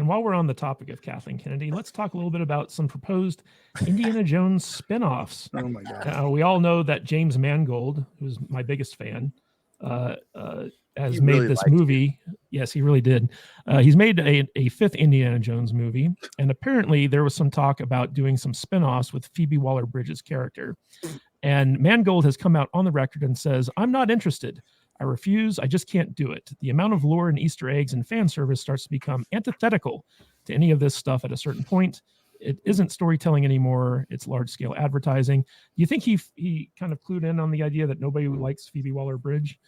And while we're on the topic of Kathleen Kennedy, let's talk a little bit about some proposed Indiana Jones spinoffs. Oh my God. We all know that James Mangold, who's my biggest fan, has He made really this liked movie. Yes, he really did. He's made a fifth Indiana Jones movie. And apparently there was some talk about doing some spinoffs with Phoebe Waller-Bridge's character. And Mangold has come out on the record and says, I'm not interested. I refuse. I just can't do it. The amount of lore and Easter eggs and fan service starts to become antithetical to any of this stuff at a certain point. It isn't storytelling anymore. It's large-scale advertising. Do you think he kind of clued in on the idea that nobody likes Phoebe Waller-Bridge?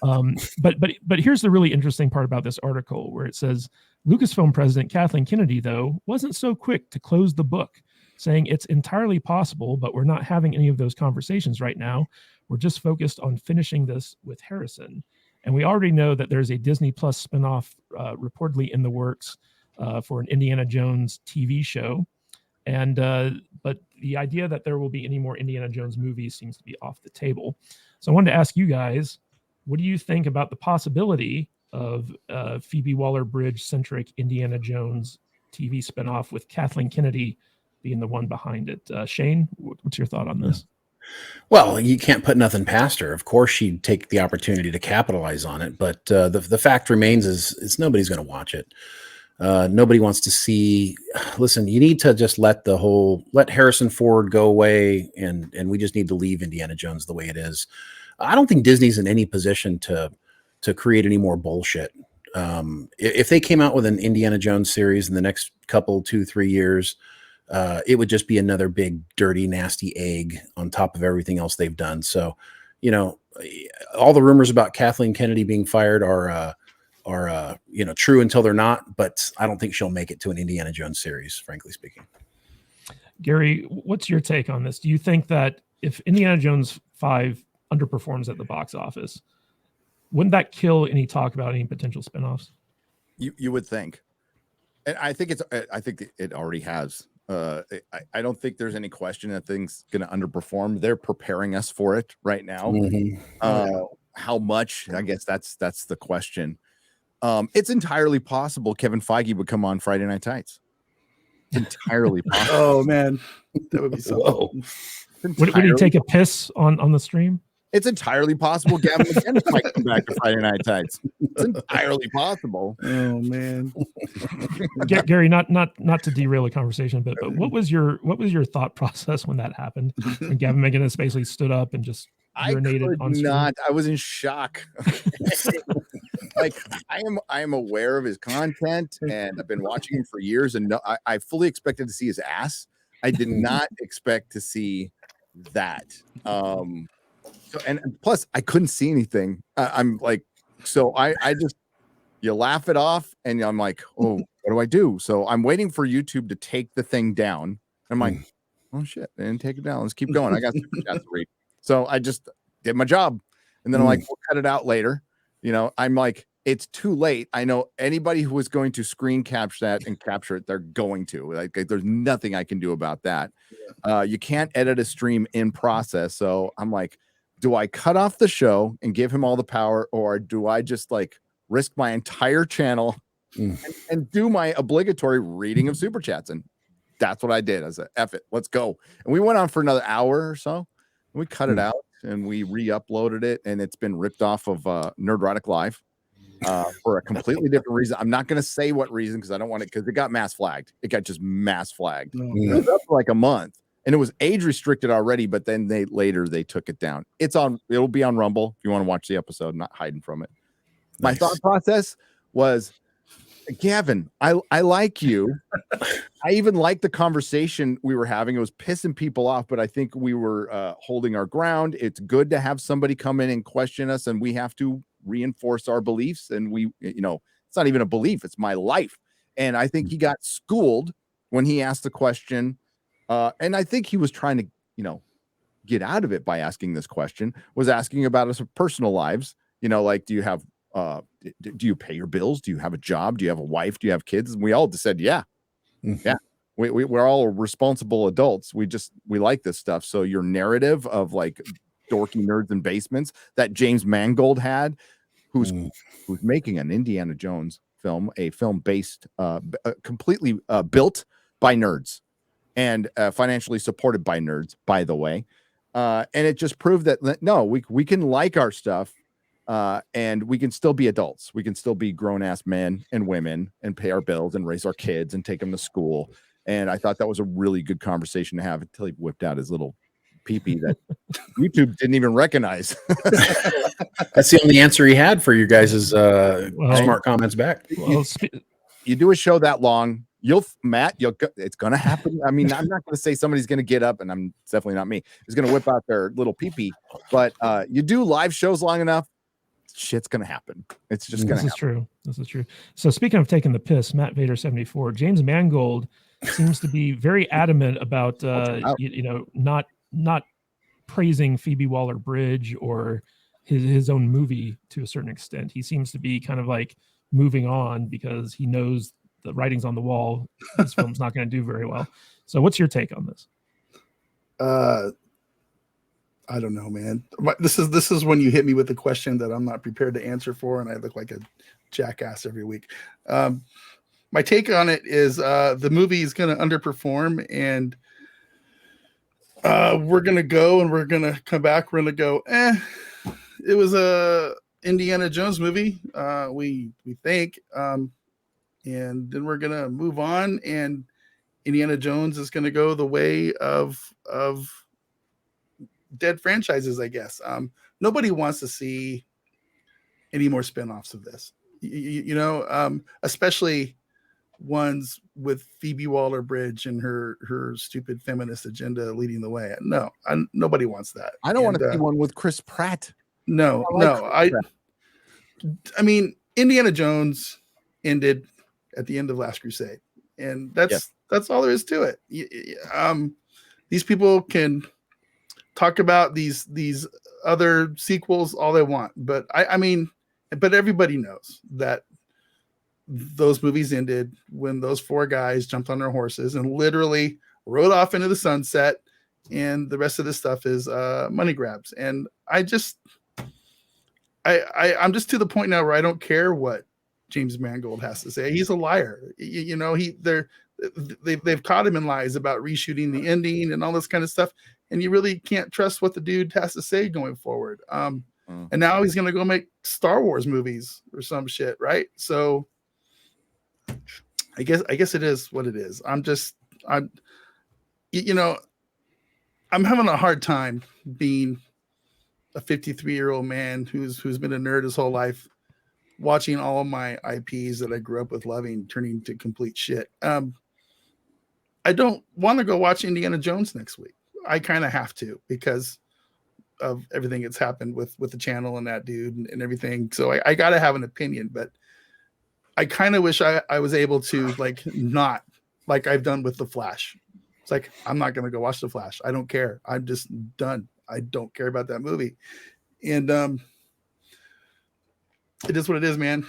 But here's the really interesting part about this article, where it says Lucasfilm president Kathleen Kennedy, though, wasn't so quick to close the book, saying it's entirely possible, but we're not having any of those conversations right now. We're just focused on finishing this with Harrison. And we already know that there's a Disney Plus spinoff reportedly in the works for an Indiana Jones TV show. And but the idea that there will be any more Indiana Jones movies seems to be off the table. So I wanted to ask you guys, what do you think about the possibility of Phoebe Waller-Bridge centric Indiana Jones TV spinoff with Kathleen Kennedy being the one behind it? Shane, what's your thought on this? Well, you can't put nothing past her. Of course, she'd take the opportunity to capitalize on it. But the fact remains is nobody's going to watch it. Nobody wants to see. Listen, you need to just let Harrison Ford go away, and we just need to leave Indiana Jones the way it is. I don't think Disney's in any position to create any more bullshit. If they came out with an Indiana Jones series in the next couple, 2-3 years, it would just be another big, dirty, nasty egg on top of everything else they've done. So, all the rumors about Kathleen Kennedy being fired are true until they're not, but I don't think she'll make it to an Indiana Jones series, frankly speaking. Gary, what's your take on this? Do you think that if Indiana Jones 5 underperforms at the box office, wouldn't that kill any talk about any potential spinoffs? You would think, and I think it already has. I don't think there's any question that thing's going to underperform. They're preparing us for it right now. Mm-hmm. How much? I guess that's the question. It's entirely possible Kevin Feige would come on Friday Night Tights. It's entirely possible. Oh man, that would be so. Would he take a piss on the stream? It's entirely possible Gavin McInnes might come back to Friday Night Tights. It's entirely possible. Oh man, Gary, not to derail the conversation, but what was your thought process when that happened? When Gavin McInnes basically stood up and just urinated on stream? I was in shock. Like I am aware of his content, and I've been watching him for years, and I fully expected to see his ass. I did not expect to see that. So, and plus I couldn't see anything. I'm like, so I just, you laugh it off, and I'm like, oh, what do I do? So I'm waiting for YouTube to take the thing down. I'm like, oh shit, they didn't take it down. Let's keep going. I got super chats to read. So I just did my job, and then I'm like, we'll cut it out later. I'm like, it's too late. I know anybody who was going to screen capture that and capture it, they're going to. Like there's nothing I can do about that. You can't edit a stream in process. So I'm like, do I cut off the show and give him all the power, or do I just like risk my entire channel and do my obligatory reading of super chats? And that's what I did. I said, F it, let's go. And we went on for another hour or so. And we cut it out and we re-uploaded it, and it's been ripped off of Nerdrotic Live for a completely different reason. I'm not going to say what reason, because I don't want it, because it got mass flagged. It got just mass flagged. It was up for like a month. And it was age restricted already, but then they took it down. It'll be on Rumble if you want to watch the episode. I'm not hiding from it. Nice. My thought process was, Gavin, I like you. I even liked the conversation we were having. It was pissing people off, but I think we were holding our ground. It's good to have somebody come in and question us, and we have to reinforce our beliefs. And it's not even a belief, it's my life. And I think he got schooled when he asked the question. And I think he was trying to, get out of it by asking this question, was asking about us personal lives. Like, do you have, do you pay your bills? Do you have a job? Do you have a wife? Do you have kids? And we all just said, yeah. Yeah. We're all responsible adults. We like this stuff. So your narrative of like dorky nerds in basements that James Mangold had, who's making an Indiana Jones film, a film based, completely built by nerds and financially supported by nerds, by the way. And it just proved that no, we can like our stuff, and we can still be adults. We can still be grown ass men and women and pay our bills and raise our kids and take them to school. And I thought that was a really good conversation to have until he whipped out his little peepee that YouTube didn't even recognize. That's the only answer he had for you guys' smart comments back. Well, You do a show that long, it's gonna happen. I mean, I'm not gonna say somebody's gonna get up, and I'm definitely not me, is gonna whip out their little peepee, but you do live shows long enough, shit's gonna happen. It's just gonna happen. This is true. So speaking of taking the piss, Matt Vader 74, James Mangold seems to be very adamant about not praising Phoebe Waller-Bridge or his own movie to a certain extent. He seems to be kind of like moving on because he knows the writing's on the wall. This film's not going to do very well. So what's your take on this? I don't know, man. This is when you hit me with a question that I'm not prepared to answer for, and I look like a jackass every week. My take on it is the movie is going to underperform, and we're going to go and we're going to come back. We're going to go, it was a Indiana Jones movie. We think, and then we're going to move on, and Indiana Jones is going to go the way of dead franchises, I guess. Nobody wants to see any more spinoffs of this, especially ones with Phoebe Waller-Bridge and her stupid feminist agenda leading the way. No, nobody wants that. I don't want to see one with Chris Pratt. I mean, Indiana Jones ended at the end of Last Crusade, and that's all there is to it. These people can talk about these other sequels all they want, but but everybody knows that those movies ended when those four guys jumped on their horses and literally rode off into the sunset, and the rest of this stuff is money grabs. And I'm just to the point now where I don't care what James Mangold has to say. He's a liar. They've caught him in lies about reshooting the ending and all this kind of stuff, and you really can't trust what the dude has to say going forward. And now he's gonna go make Star Wars movies or some shit, right? So I guess it is what it is. I'm having a hard time being a 53-year-old man who's been a nerd his whole life, watching all of my IPs that I grew up with loving turning to complete shit. I don't want to go watch Indiana Jones next week. I kind of have to because of everything that's happened with the channel and that dude and everything. So I got to have an opinion, but I kind of wish I was able to not like I've done with The Flash. It's like, I'm not going to go watch The Flash. I don't care. I'm just done. I don't care about that movie. And it is what it is, man.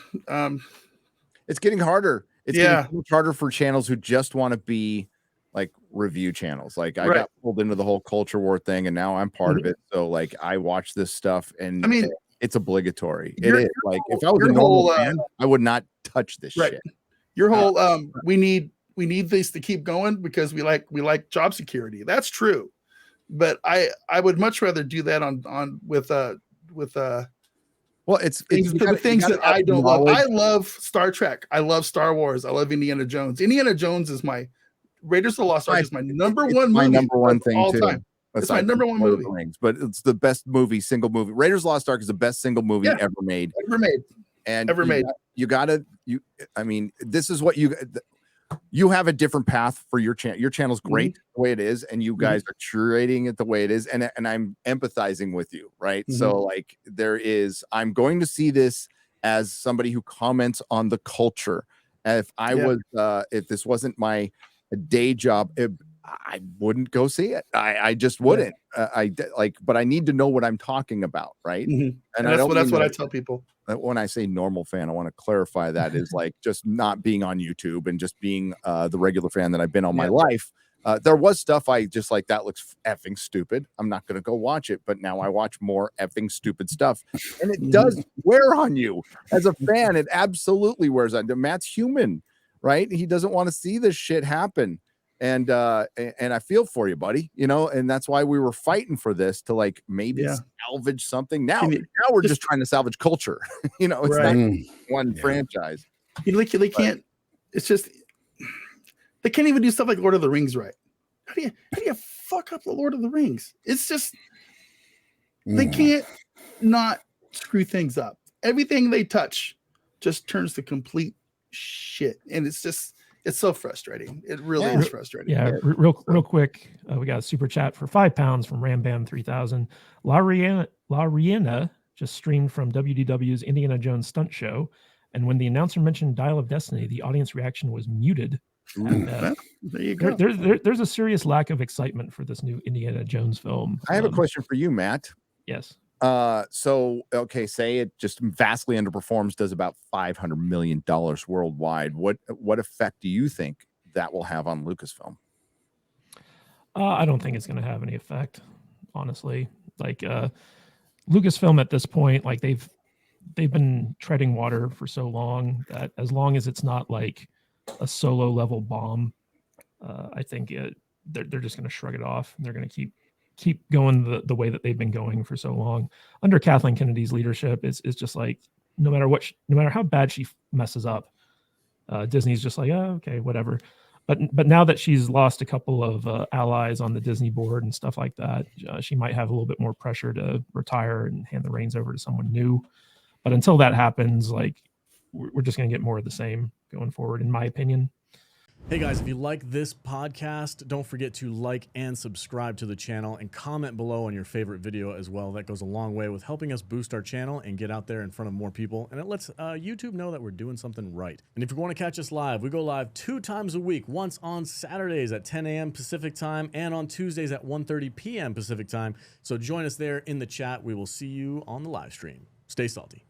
It's getting harder. It's getting harder for channels who just want to be like review channels. Like I got pulled into the whole culture war thing, and now I'm part of it. So like I watch this stuff, and I mean, it's obligatory. It is like if I was a normal fan, I would not touch this shit. Your whole we need this to keep going because we like job security. That's true, but I would much rather do that on with well, it's the things that I don't love. I love Star Trek. I love Star Wars. I love Indiana Jones. Indiana Jones is my Raiders of the Lost Ark is my number one movie. My number one thing all too. Time. It's my number one movie. But it's the best movie, single movie. Raiders of the Lost Ark is the best single movie ever made. I mean, this is what you have a different path for your channel. Your channel's great the way it is, and you guys are curating it the way it is, and I'm empathizing with you, right? So like I'm going to see this as somebody who comments on the culture. If I was if this wasn't my day job, I wouldn't go see it. I just wouldn't. But I need to know what I'm talking about, right? And that's what I tell people. When I say normal fan, I want to clarify that is like just not being on YouTube and just being the regular fan that I've been all my life. There was stuff I just like that looks effing stupid. I'm not going to go watch it, but now I watch more effing stupid stuff, and it does wear on you as a fan. It absolutely wears on. Matt's human, right? He doesn't want to see this shit happen, and I feel for you, buddy. You know, and that's why we were fighting for this to like maybe salvage something. Now we're just trying to salvage culture. You know, it's not one franchise. You know, they can't. It's just. They can't even do stuff like Lord of the Rings right. How do you fuck up the Lord of the Rings? It's just they can't not screw things up. Everything they touch just turns to complete shit, and it's so frustrating. It really is frustrating. Yeah, real quick, we got a super chat for £5 from Rambam 3000. La Riena just streamed from WDW's Indiana Jones stunt show, and when the announcer mentioned Dial of Destiny, the audience reaction was muted. Well, there you go. There's a serious lack of excitement for this new Indiana Jones film. I have a question for you, Matt. Yes. So okay, say it just vastly underperforms, does about $500 million worldwide. What effect do you think that will have on Lucasfilm? I don't think it's going to have any effect, honestly. Like Lucasfilm at this point, like they've been treading water for so long that as long as it's not like a solo level bomb, I think they're just going to shrug it off. They're going to keep going the way that they've been going for so long. Under Kathleen Kennedy's leadership, it's just like no matter how bad she messes up, Disney's just like, oh, okay, whatever. But now that she's lost a couple of allies on the Disney board and stuff like that, she might have a little bit more pressure to retire and hand the reins over to someone new. But until that happens, like we're just going to get more of the same going forward, in my opinion. Hey guys, if you like this podcast, don't forget to like and subscribe to the channel and comment below on your favorite video as well. That goes a long way with helping us boost our channel and get out there in front of more people. And it lets YouTube know that we're doing something right. And if you want to catch us live, we go live 2 times a week, once on Saturdays at 10 a.m. Pacific time and on Tuesdays at 1:30 p.m. Pacific time. So join us there in the chat. We will see you on the live stream. Stay salty.